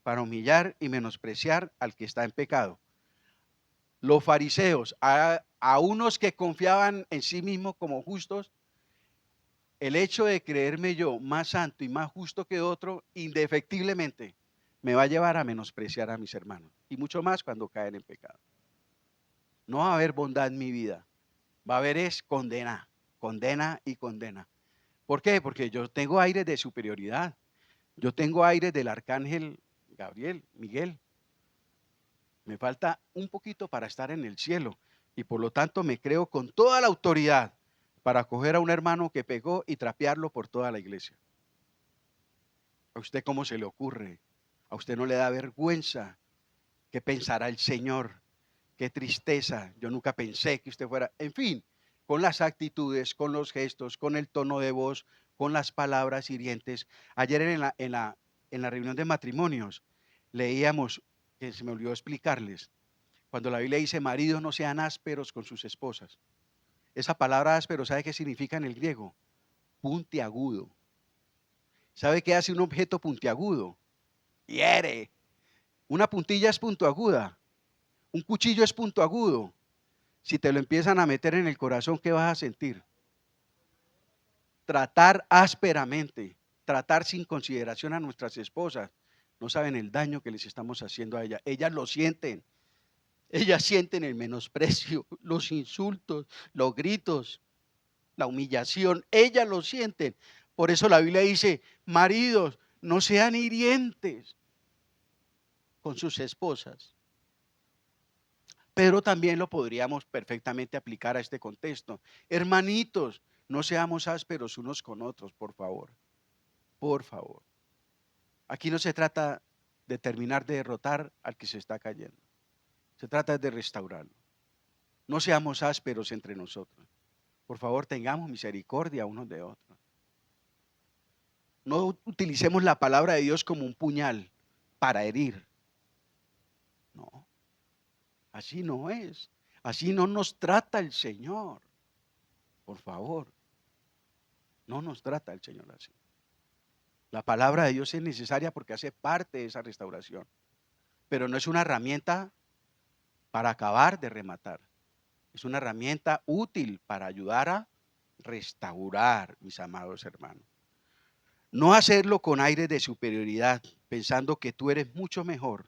para humillar y menospreciar al que está en pecado. Los fariseos, a unos que confiaban en sí mismos como justos, el hecho de creerme yo más santo y más justo que otro, indefectiblemente, me va a llevar a menospreciar a mis hermanos. Y mucho más cuando caen en pecado. No va a haber bondad en mi vida. Va a haber es condena, condena y condena. ¿Por qué? Porque yo tengo aires de superioridad. Yo tengo aires del arcángel Gabriel, Miguel. Me falta un poquito para estar en el cielo. Y por lo tanto me creo con toda la autoridad para coger a un hermano que pegó y trapearlo por toda la iglesia. ¿A usted cómo se le ocurre? ¿A usted no le da vergüenza? ¿Qué pensará el Señor? Qué tristeza. Yo nunca pensé que usted fuera. En fin, con las actitudes, con los gestos, con el tono de voz, con las palabras hirientes. Ayer en la reunión de matrimonios leíamos, que se me olvidó explicarles, cuando la Biblia dice: maridos, no sean ásperos con sus esposas. Esa palabra áspero, ¿sabe qué significa en el griego? Puntiagudo. ¿Sabe qué hace un objeto puntiagudo? Hiere. Una puntilla es puntiaguda. Un cuchillo es puntiagudo. Si te lo empiezan a meter en el corazón, ¿qué vas a sentir? Tratar ásperamente, tratar sin consideración a nuestras esposas. No saben el daño que les estamos haciendo a ellas. Ellas lo sienten. Ellas sienten el menosprecio, los insultos, los gritos, la humillación. Ellas lo sienten. Por eso la Biblia dice: maridos, no sean hirientes con sus esposas. Pero también lo podríamos perfectamente aplicar a este contexto. Hermanitos, no seamos ásperos unos con otros, por favor. Por favor. Aquí no se trata de terminar de derrotar al que se está cayendo. Se trata de restaurarlo. No seamos ásperos entre nosotros. Por favor, tengamos misericordia unos de otros. No utilicemos la palabra de Dios como un puñal para herir. No, así no es. Así no nos trata el Señor. Por favor, no nos trata el Señor así. La palabra de Dios es necesaria porque hace parte de esa restauración, pero no es una herramienta para acabar de rematar. Es una herramienta útil para ayudar a restaurar, mis amados hermanos. No hacerlo con aire de superioridad, pensando que tú eres mucho mejor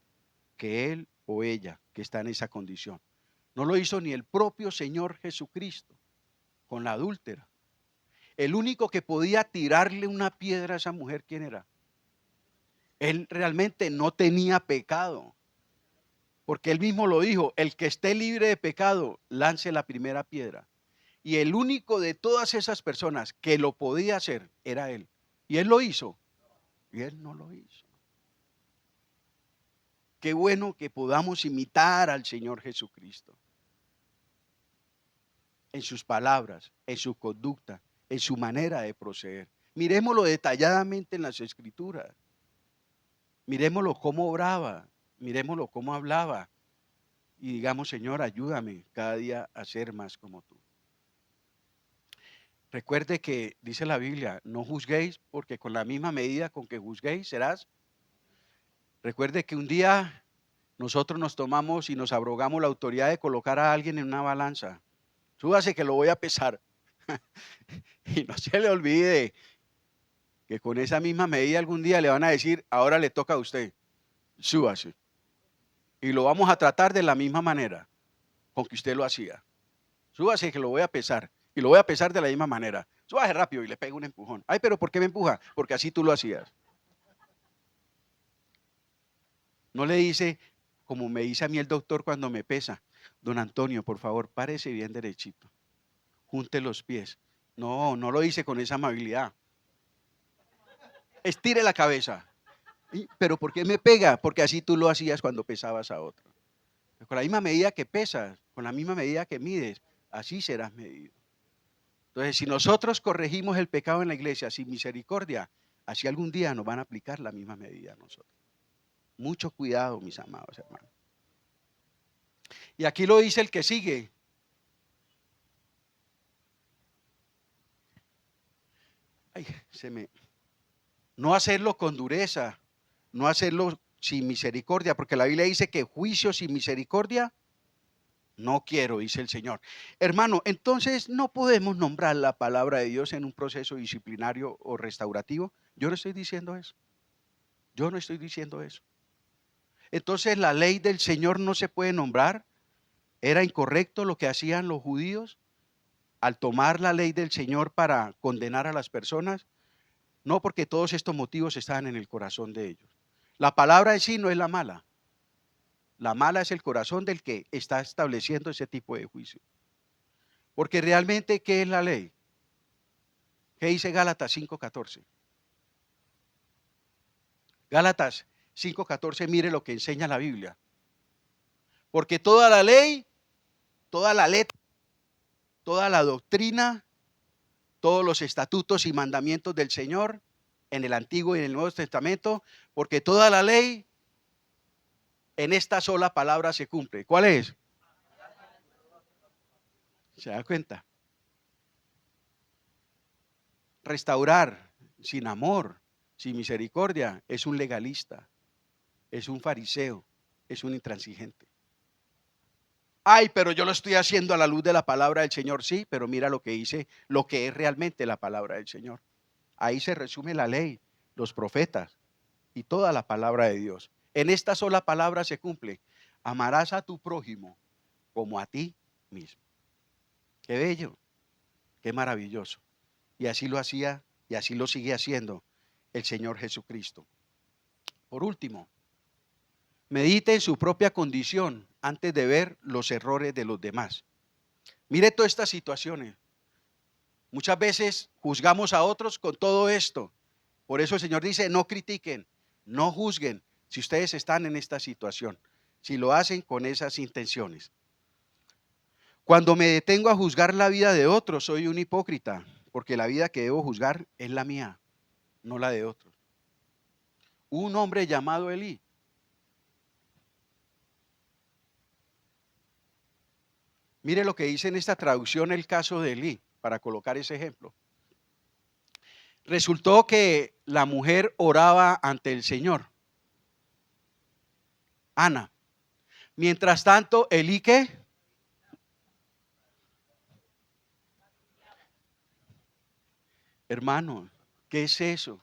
que él o ella que está en esa condición. No lo hizo ni el propio Señor Jesucristo con la adúltera. El único que podía tirarle una piedra a esa mujer, ¿quién era? Él realmente no tenía pecado, porque él mismo lo dijo: el que esté libre de pecado, lance la primera piedra. Y el único de todas esas personas que lo podía hacer era él. Y él lo hizo, y él no lo hizo. Qué bueno que podamos imitar al Señor Jesucristo en sus palabras, en su conducta, en su manera de proceder. Mirémoslo detalladamente en las Escrituras. Mirémoslo cómo obraba, mirémoslo cómo hablaba. Y digamos: Señor, ayúdame cada día a ser más como tú. Recuerde que dice la Biblia: no juzguéis, porque con la misma medida con que juzguéis serás. Recuerde que un día nosotros nos tomamos y nos abrogamos la autoridad de colocar a alguien en una balanza. Súbase que lo voy a pesar. Y no se le olvide que con esa misma medida algún día le van a decir: ahora le toca a usted, súbase. Y lo vamos a tratar de la misma manera con que usted lo hacía. Súbase que lo voy a pesar. Y lo voy a pesar de la misma manera. Súbase rápido y le pega un empujón. Ay, pero ¿por qué me empuja? Porque así tú lo hacías. No le dice, como me dice a mí el doctor cuando me pesa: don Antonio, por favor, párese bien derechito, junte los pies. No, no lo dice con esa amabilidad. Estire la cabeza. ¿Pero por qué me pega? Porque así tú lo hacías cuando pesabas a otro. Con la misma medida que pesas, con la misma medida que mides, así serás medido. Entonces, si nosotros corregimos el pecado en la iglesia sin misericordia, así algún día nos van a aplicar la misma medida a nosotros. Mucho cuidado, mis amados hermanos. Y aquí lo dice el que sigue. Ay, no hacerlo con dureza, no hacerlo sin misericordia, porque la Biblia dice que juicio sin misericordia no quiero, dice el Señor. Hermano, entonces no podemos nombrar la palabra de Dios en un proceso disciplinario o restaurativo. Yo no estoy diciendo eso. Yo no estoy diciendo eso. Entonces la ley del Señor no se puede nombrar. Era incorrecto lo que hacían los judíos al tomar la ley del Señor para condenar a las personas. No, porque todos estos motivos estaban en el corazón de ellos. La palabra en sí no es la mala. La mala es el corazón del que está estableciendo ese tipo de juicio. Porque realmente, ¿qué es la ley? ¿Qué dice Gálatas 5:14? Gálatas 5:14, mire lo que enseña la Biblia. Porque toda la ley, toda la letra, toda la doctrina, todos los estatutos y mandamientos del Señor en el Antiguo y en el Nuevo Testamento, porque toda la ley en esta sola palabra se cumple. ¿Cuál es? ¿Se da cuenta? Restaurar sin amor, sin misericordia, es un legalista, es un fariseo, es un intransigente. Ay, pero yo lo estoy haciendo a la luz de la palabra del Señor. Sí, pero mira lo que dice, lo que es realmente la palabra del Señor. Ahí se resume la ley, los profetas y toda la palabra de Dios. En esta sola palabra se cumple: amarás a tu prójimo como a ti mismo. Qué bello, qué maravilloso. Y así lo hacía y así lo sigue haciendo el Señor Jesucristo. Por último, medite en su propia condición antes de ver los errores de los demás. Mire todas estas situaciones. Muchas veces juzgamos a otros con todo esto. Por eso el Señor dice: no critiquen, no juzguen si ustedes están en esta situación, si lo hacen con esas intenciones. Cuando me detengo a juzgar la vida de otros, soy un hipócrita, porque la vida que debo juzgar es la mía, no la de otros. Un hombre llamado Elí. Mire lo que dice en esta traducción el caso de Elí, para colocar ese ejemplo. Resultó que la mujer oraba ante el Señor, Ana. Mientras tanto, Elí, ¿qué? Hermano, ¿qué es eso?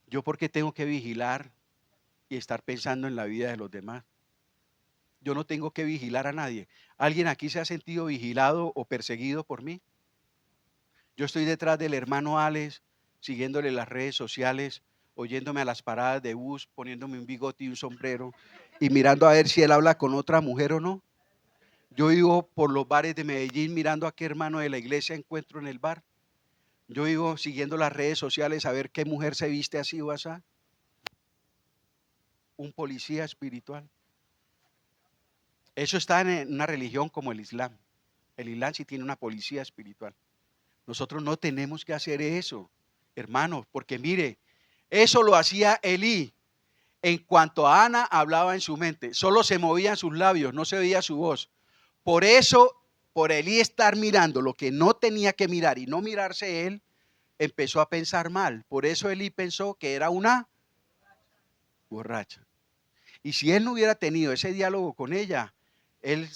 ¿Yo por qué tengo que vigilar y estar pensando en la vida de los demás? Yo no tengo que vigilar a nadie. ¿Alguien aquí se ha sentido vigilado o perseguido por mí? Yo estoy detrás del hermano Alex, siguiéndole las redes sociales, oyéndome a las paradas de bus, poniéndome un bigote y un sombrero y mirando a ver si él habla con otra mujer o no. Yo iba por los bares de Medellín mirando a qué hermano de la iglesia encuentro en el bar. Yo iba siguiendo las redes sociales a ver qué mujer se viste así o así. Un policía espiritual. Eso está en una religión como el Islam. El Islam sí tiene una policía espiritual. Nosotros no tenemos que hacer eso, hermanos, porque mire, eso lo hacía Elí. En cuanto a Ana hablaba en su mente, solo se movían sus labios, no se oía su voz. Por eso, por Elí estar mirando lo que no tenía que mirar y no mirarse él, empezó a pensar mal. Por eso Elí pensó que era una borracha. Y si él no hubiera tenido ese diálogo con ella, él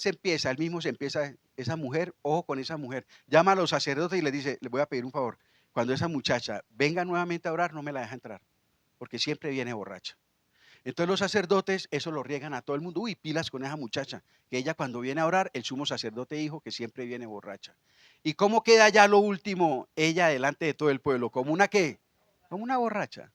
mismo se empieza, esa mujer, ojo con esa mujer, llama a los sacerdotes y le dice: les voy a pedir un favor, cuando esa muchacha venga nuevamente a orar, no me la deja entrar, porque siempre viene borracha. Entonces los sacerdotes eso lo riegan a todo el mundo: uy, pilas con esa muchacha, que ella cuando viene a orar, el sumo sacerdote dijo que siempre viene borracha. ¿Y cómo queda ya lo último ella delante de todo el pueblo? ¿Como una qué? Como una borracha.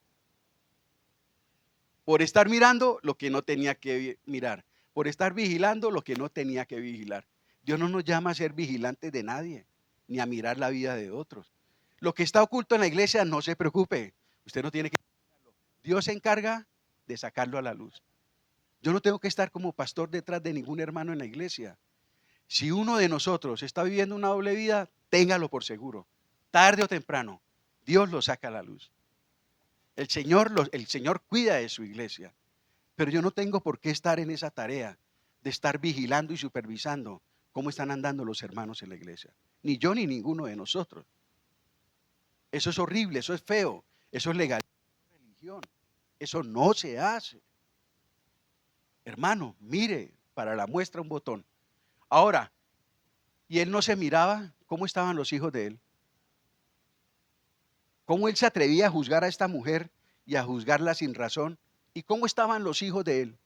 Por estar mirando lo que no tenía que mirar, por estar vigilando lo que no tenía que vigilar. Dios no nos llama a ser vigilantes de nadie, ni a mirar la vida de otros. Lo que está oculto en la iglesia, no se preocupe, usted no tiene que mirarlo. Dios se encarga de sacarlo a la luz. Yo no tengo que estar como pastor detrás de ningún hermano en la iglesia. Si uno de nosotros está viviendo una doble vida, téngalo por seguro. Tarde o temprano, Dios lo saca a la luz. El Señor cuida de su iglesia. Pero yo no tengo por qué estar en esa tarea de estar vigilando y supervisando cómo están andando los hermanos en la iglesia. Ni yo ni ninguno de nosotros. Eso es horrible, eso es feo, eso es legal. Religión. Eso no se hace. Hermano, mire, para la muestra un botón. Ahora, ¿y él no se miraba cómo estaban los hijos de él? ¿Cómo él se atrevía a juzgar a esta mujer y a juzgarla sin razón? ¿Y cómo estaban los hijos de él?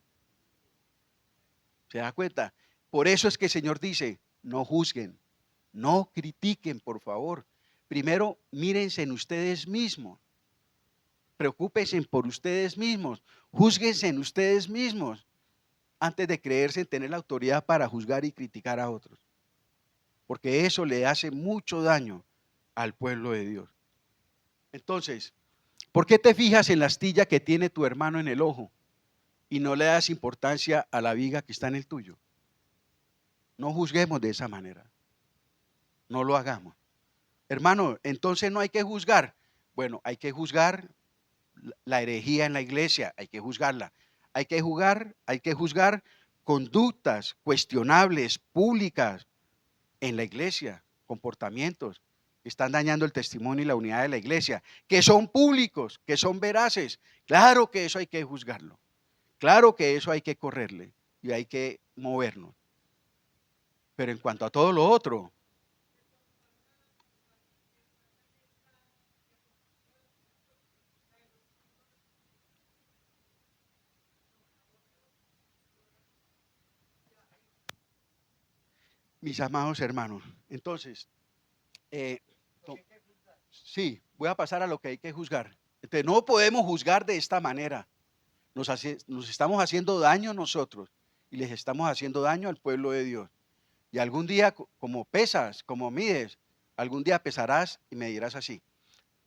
¿Se da cuenta? Por eso es que el Señor dice: no juzguen, no critiquen, por favor. Primero, mírense en ustedes mismos. Preocúpense por ustedes mismos. Júzguense en ustedes mismos antes de creerse en tener la autoridad para juzgar y criticar a otros. Porque eso le hace mucho daño al pueblo de Dios. Entonces, ¿Por qué te fijas en la astilla que tiene tu hermano en el ojo y no le das importancia a la viga que está en el tuyo? No juzguemos de esa manera. No lo hagamos. Hermano, entonces no hay que juzgar. Bueno, hay que juzgar la herejía en la iglesia, hay que juzgarla. Hay que juzgar conductas cuestionables, públicas en la iglesia, comportamientos que están dañando el testimonio y la unidad de la iglesia, que son públicos, que son veraces. Claro que eso hay que juzgarlo. Claro que eso hay que correrle y hay que movernos. Pero en cuanto a todo lo otro, mis amados hermanos, entonces, eh, sí, voy a pasar a lo que hay que juzgar. Entonces, no podemos juzgar de esta manera. Nos estamos haciendo daño nosotros y les estamos haciendo daño al pueblo de Dios. Y algún día, como pesas, como mides, algún día pesarás y me dirás así.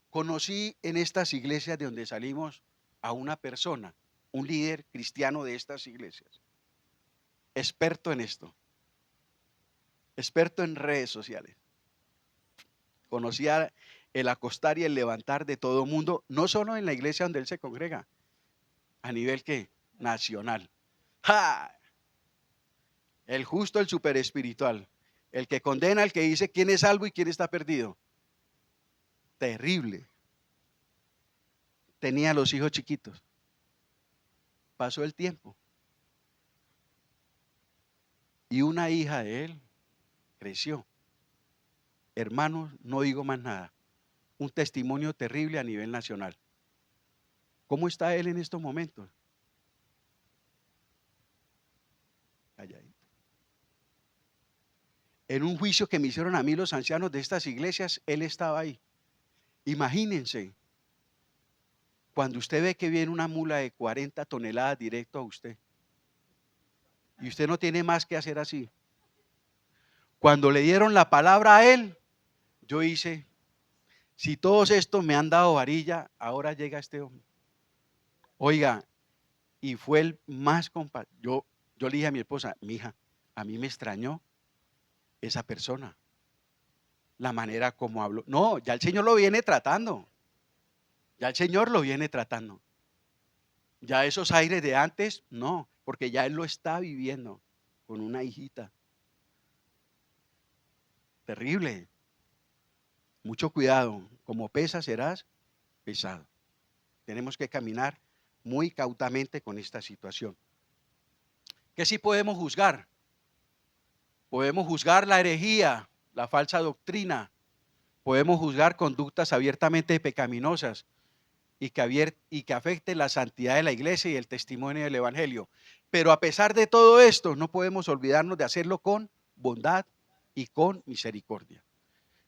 Conocí en estas iglesias de donde salimos a una persona, un líder cristiano de estas iglesias, experto en esto, experto en redes sociales. Conocía el acostar y el levantar de todo mundo, no solo en la iglesia donde él se congrega, a nivel que nacional. ¡Ja! El justo, el super espiritual, el que condena, el que dice quién es salvo y quién está perdido. Terrible. Tenía los hijos chiquitos. Pasó el tiempo. Y una hija de él creció. Hermanos, no digo más nada. Un testimonio terrible a nivel nacional. ¿Cómo está él en estos momentos? Calladito. En un juicio que me hicieron a mí los ancianos de estas iglesias, él estaba ahí. Imagínense, cuando usted ve que viene una mula de 40 toneladas directo a usted, y usted no tiene más que hacer así. Cuando le dieron la palabra a él, yo hice, si todos estos me han dado varilla, ahora llega este hombre. Oiga, y fue el más yo le dije a mi esposa, mija, a mí me extrañó esa persona, la manera como habló. No, ya el Señor lo viene tratando. Ya el Señor lo viene tratando. Ya esos aires de antes, no, porque ya Él lo está viviendo con una hijita. Terrible. Mucho cuidado. Como pesa serás pesado. Tenemos que caminar muy cautamente con esta situación. ¿Qué sí podemos juzgar? Podemos juzgar la herejía, la falsa doctrina. Podemos juzgar conductas abiertamente pecaminosas y que afecten la santidad de la iglesia y el testimonio del evangelio. Pero a pesar de todo esto, no podemos olvidarnos de hacerlo con bondad y con misericordia.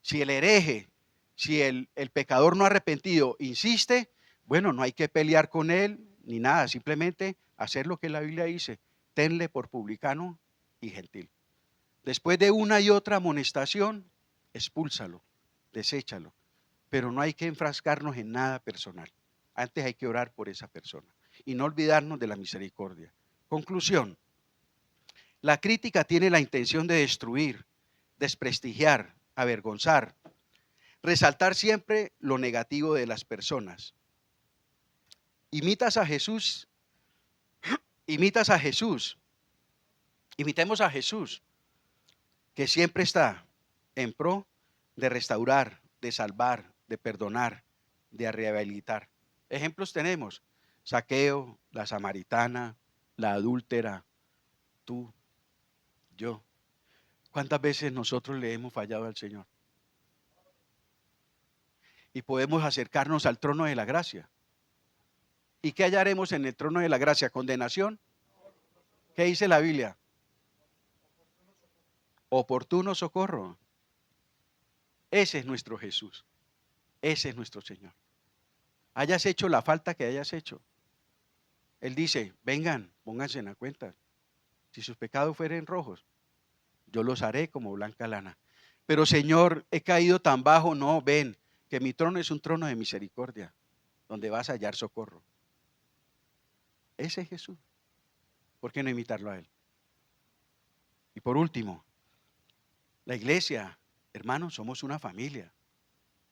Si el hereje, si el pecador no arrepentido insiste, bueno, no hay que pelear con él ni nada, simplemente hacer lo que la Biblia dice, tenle por publicano y gentil. Después de una y otra amonestación, expúlsalo, deséchalo, pero no hay que enfrascarnos en nada personal. Antes hay que orar por esa persona y no olvidarnos de la misericordia. Conclusión, la crítica tiene la intención de destruir, desprestigiar, avergonzar, resaltar siempre lo negativo de las personas. Imitas a Jesús, imitas a Jesús, imitemos a Jesús, que siempre está en pro de restaurar, de salvar, de perdonar, de rehabilitar. Ejemplos tenemos: Zaqueo, la samaritana, la adúltera, tú, yo. ¿Cuántas veces nosotros le hemos fallado al Señor? Y podemos acercarnos al trono de la gracia. ¿Y qué hallaremos en el trono de la gracia? ¿Condenación? ¿Qué dice la Biblia? Oportuno socorro. Ese es nuestro Jesús. Ese es nuestro Señor. Hayas hecho la falta que hayas hecho. Él dice, vengan, pónganse en la cuenta. Si sus pecados fueren rojos, yo los haré como blanca lana. Pero Señor, he caído tan bajo. No, ven, que mi trono es un trono de misericordia. donde vas a hallar socorro. Ese es Jesús. ¿Por qué no imitarlo a Él? Y por último, la iglesia, hermanos, somos una familia.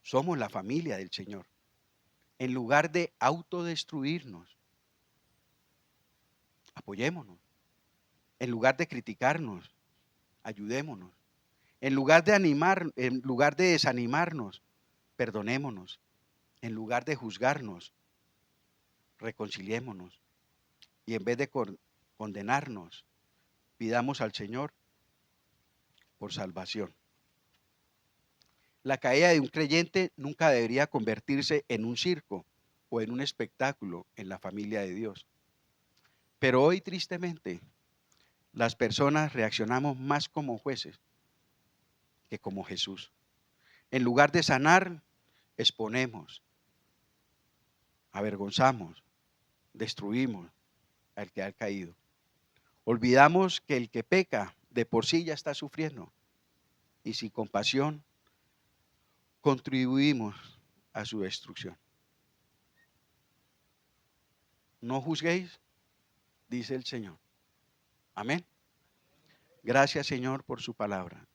Somos la familia del Señor. En lugar de autodestruirnos, apoyémonos. En lugar de criticarnos, ayudémonos. En lugar de desanimarnos, perdonémonos. En lugar de juzgarnos, reconciliémonos. Y en vez de condenarnos, pidamos al Señor por salvación. La caída de un creyente nunca debería convertirse en un circo o en un espectáculo en la familia de Dios. Pero hoy, tristemente, las personas reaccionamos más como jueces que como Jesús. En lugar de sanar, exponemos, avergonzamos, destruimos al que ha caído. Olvidamos que el que peca de por sí ya está sufriendo y sin compasión contribuimos a su destrucción. No juzguéis, dice el Señor. Amén. Gracias, Señor, por su palabra.